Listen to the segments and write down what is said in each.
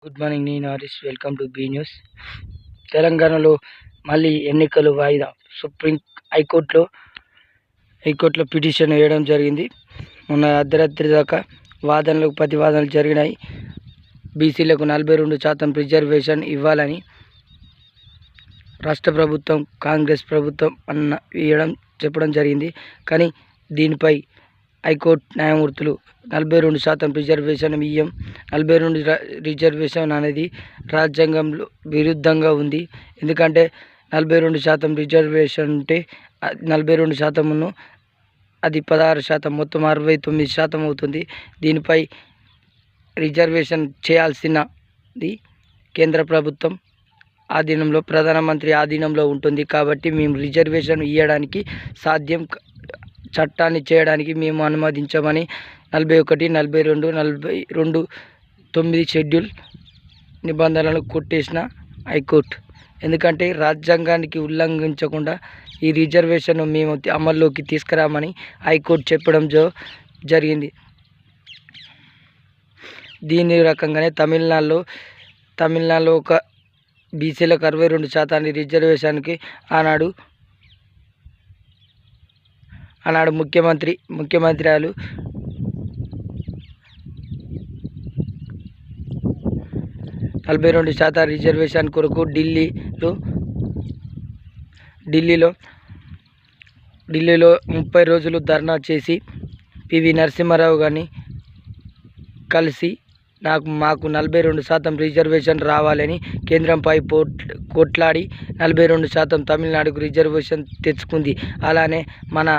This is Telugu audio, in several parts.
Good morning. నేను Harish. Welcome to B news. తెలంగాణలో మళ్ళీ ఎన్నికలు వాయిదా. సుప్రీం హైకోర్టులో పిటిషన్ వేయడం జరిగింది. మొన్న అర్ధరాత్రి దాకా వాదనలు ప్రతివాదనలు జరిగినాయి. బీసీలకు 42% రిజర్వేషన్ ఇవ్వాలని రాష్ట్ర ప్రభుత్వం, కాంగ్రెస్ ప్రభుత్వం చెప్పడం జరిగింది. కానీ దీనిపై హైకోర్టు న్యాయమూర్తులు 42% రిజర్వేషన్ ఇయ్యం, 42 రిజర్వేషన్ అనేది రాజ్యాంగంలో విరుద్ధంగా ఉంది. ఎందుకంటే 42% రిజర్వేషన్ ఉంటే 42%ను అది 16%, మొత్తం 69% అవుతుంది. దీనిపై రిజర్వేషన్ చేయాల్సినది కేంద్ర ప్రభుత్వం ఆధీనంలో, ప్రధానమంత్రి ఆధీనంలో ఉంటుంది. కాబట్టి మేము రిజర్వేషన్ ఇవ్వడానికి సాధ్యం, చట్టాన్ని చేయడానికి మేము అనుమతించమని 41, 42, 42 9 షెడ్యూల్ నిబంధనలను కొట్టేసిన హైకోర్టు. ఎందుకంటే రాజ్యాంగానికి ఉల్లంఘించకుండా ఈ రిజర్వేషన్ మేము అమల్లోకి తీసుకురామని హైకోర్టు చెప్పడం జరిగింది. దీని రకంగానే తమిళనాడులో ఒక బీసీలకు 62% రిజర్వేషన్కి ఆనాడు ముఖ్యమంత్రులు 42% రిజర్వేషన్ కొరకు ఢిల్లీలో 30 రోజులు ధర్నా చేసి పివి నరసింహారావు గారిని కలిసి మాకు 42% రిజర్వేషన్ రావాలని కేంద్రంపై కొట్లాడి 42% తమిళనాడుకు రిజర్వేషన్ తెచ్చుకుంది. అలానే మన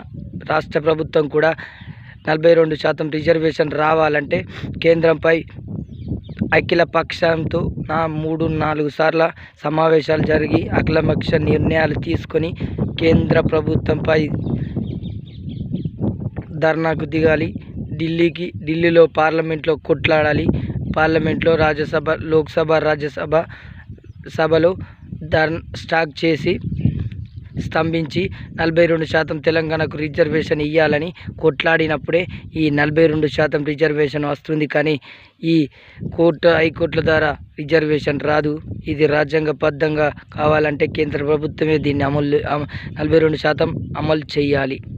రాష్ట్ర ప్రభుత్వం కూడా 42% రిజర్వేషన్ రావాలంటే కేంద్రంపై అఖిల పక్షంతో 3-4 సార్ల సమావేశాలు జరిగి అఖిలపక్ష నిర్ణయాలు తీసుకొని కేంద్ర ప్రభుత్వంపై ధర్నాకు దిగాలి. ఢిల్లీలో పార్లమెంట్లో కొట్లాడాలి. పార్లమెంట్లో లోక్సభ, రాజ్యసభ సభలో స్టాక్ చేసి స్తంభించి 42% తెలంగాణకు రిజర్వేషన్ ఇవ్వాలని కొట్లాడినప్పుడే ఈ 42% రిజర్వేషన్ వస్తుంది. కానీ ఈ హైకోర్టుల ద్వారా రిజర్వేషన్ రాదు. ఇది రాజ్యాంగబద్ధంగా కావాలంటే కేంద్ర ప్రభుత్వమే దీన్ని 42% అమలు చేయాలి.